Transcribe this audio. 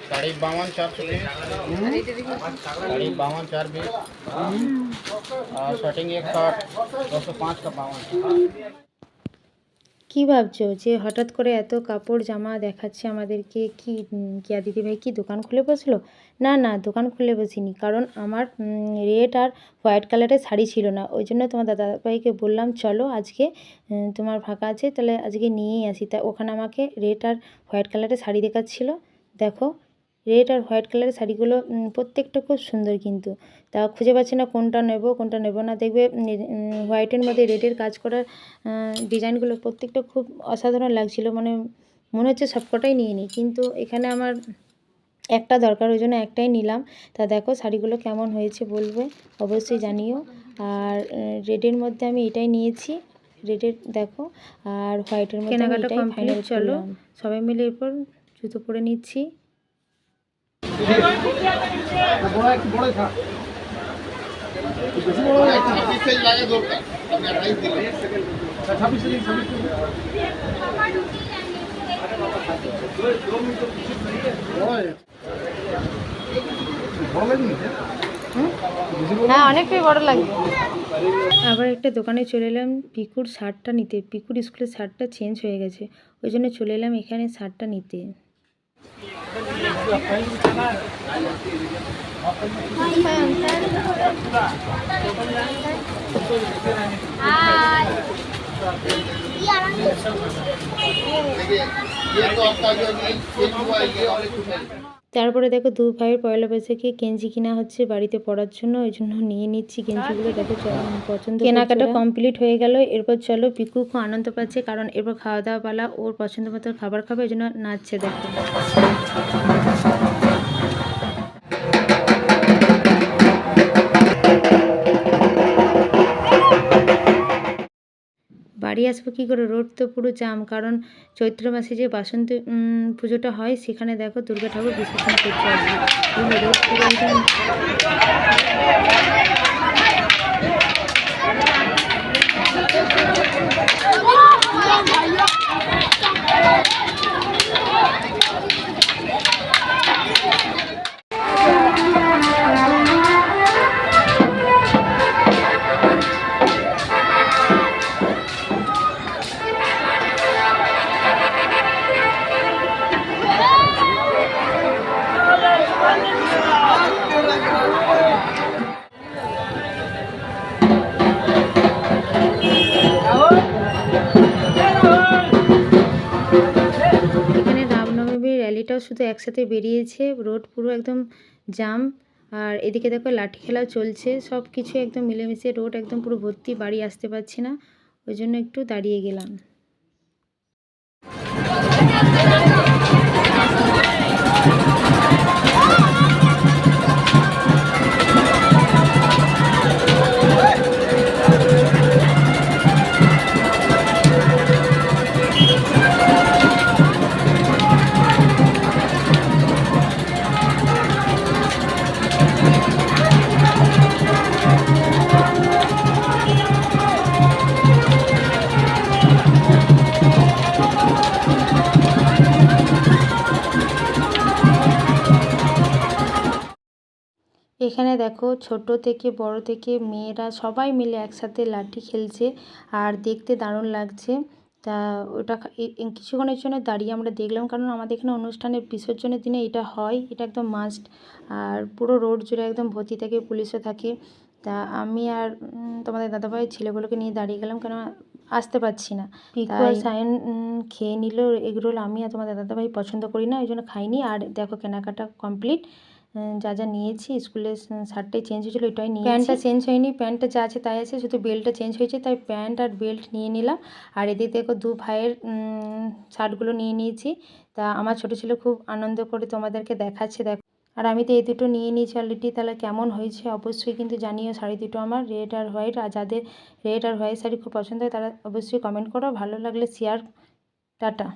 साड़ी 52 420, साड़ी 52 420 और शर्टिंग 160, 205 का 52। কি ভাবছো যে হঠাৎ করে এত কাপড় জামা দেখাচ্ছে আমাদেরকে? কি কিয়া দিদিভাই কি দোকান খুলে বসলো? না না, দোকান খুলে বসিনি, কারণ আমার রেড আর হোয়াইট কালারের শাড়ি ছিল না। ওই জন্য তোমার দাদাভাইকে বললাম চলো আজকে তোমার ফাঁকা আছে তাহলে আজকে নিয়েই আসি। তা ওখানে আমাকে রেড আর হোয়াইট কালারের শাড়ি দেখাচ্ছিলো। দেখো রেড আর হোয়াইট কালারের শাড়িগুলো প্রত্যেকটা খুব সুন্দর, কিন্তু তা খুঁজে পাচ্ছি না কোনটা নেব কোনটা নেব না। দেখবে হোয়াইটের মধ্যে রেডের কাজ করা ডিজাইনগুলো প্রত্যেকটা খুব অসাধারণ লাগছিল, মানে মনে হচ্ছে সবকটাই নিয়ে নিই, কিন্তু এখানে আমার একটা দরকার, ওই জন্য একটাই নিলাম। তা দেখো শাড়িগুলো কেমন হয়েছে বলবে, অবশ্যই জানিও। আর রেডের মধ্যে আমি এটাই নিয়েছি, রেডের দেখো, আর হোয়াইটের মধ্যে কেনাকাটা কমপ্লিট। চলো সবাই মিলে এরপর জুতো পরে নিচ্ছি। হ্যাঁ, অনেকটাই বড় লাগবে। আবার একটা দোকানে চলে এলাম পিকুর শার্টটা নিতে। পিকুর স্কুলের শার্টটা চেঞ্জ হয়ে গেছে, ওই জন্য চলে এলাম এখানে শার্টটা নিতে। তারপরে দেখো দু ভাইয়ের পয়লা বৈশাখে গেঞ্জি কিনা হচ্ছে বাড়িতে পরার জন্য, ওই জন্য নিয়ে নিচ্ছি গেঞ্জিগুলো। দেখো পছন্দ, কেনাকাটা কমপ্লিট হয়ে গেল। এরপর চলো, পিকু খুব আনন্দ পাচ্ছে কারণ এরপর খাওয়া দাওয়া পালা, ওর পছন্দ মতো খাবার খাবে, ওই জন্য নাচছে দেখো। বাড়ি আসবো কী করে, রোড তো পুরো জাম, কারণ চৈত্র মাসে যে বাসন্তী পুজোটা হয় সেখানে দেখো দুর্গা ঠাকুর বিসর্জন করতে আসবে। রোড পুরো একদম র্যালিটাও শুধু একসাথে বেরিয়েছে, রোড পুরো একদম জাম। আর এদিকে দেখো লাঠি খেলাও চলছে, সব কিছু একদম মিলেমিশে রোড একদম পুরো ভর্তি, বাড়ি আসতে পারছি না, ওই জন্য একটু দাঁড়িয়ে গেলাম। এখানে দেখো ছোট থেকে বড় থেকে মেয়েরা সবাই মিলে একসাথে লাঠি খেলছে, আর দেখতে দারুণ লাগছে। তা ওটা কিছুক্ষণের জন্য দাঁড়িয়ে আমরা দেখলাম, কারণ আমাদের এখানে অনুষ্ঠানের বিসর্জনের দিনে এটা হয়, এটা একদম মাস্ট। আর পুরো রোড জুড়ে একদম ভর্তি থাকে, পুলিশও থাকে। তা আমি আর তোমাদের দাদাভাই ছেলেগুলোকে নিয়ে দাঁড়িয়ে গেলাম, কেন আসতে পারছি না। পিকু আর সায়ন খেয়ে নিল এগরোল, আমি আর তোমাদের দাদাভাই পছন্দ করি না, ওই জন্য খাইনি। আর দেখো কেনাকাটা কমপ্লিট, যা যা নিয়েছি, স্কুলের শার্টটাই চেঞ্জ হয়েছিল ওইটাই নিয়েছি, প্যান্টটা চেঞ্জ হয়নি, প্যান্টটা যা আছে তাই আছে, শুধু বেল্টটা চেঞ্জ হয়েছে, তাই প্যান্ট আর বেল্ট নিয়ে নিলাম। আর এদিকে দেখো দু ভাইয়ের শার্টগুলো নিয়ে নিয়েছি। তা আমার ছোটো ছেলে খুব আনন্দ করে তোমাদেরকে দেখাচ্ছে, দেখো। আর আমি তো এই দুটো নিয়ে নিয়েছি অলরেডি, তাহলে কেমন হয়েছে অবশ্যই কিন্তু জানিও। শাড়ি দুটো আমার রেড আর হোয়াইট, আর যাদের রেড আর হোয়াইট শাড়ি খুব পছন্দ হয় তারা অবশ্যই কমেন্ট করো, ভালো লাগলে শেয়ার। টাটা।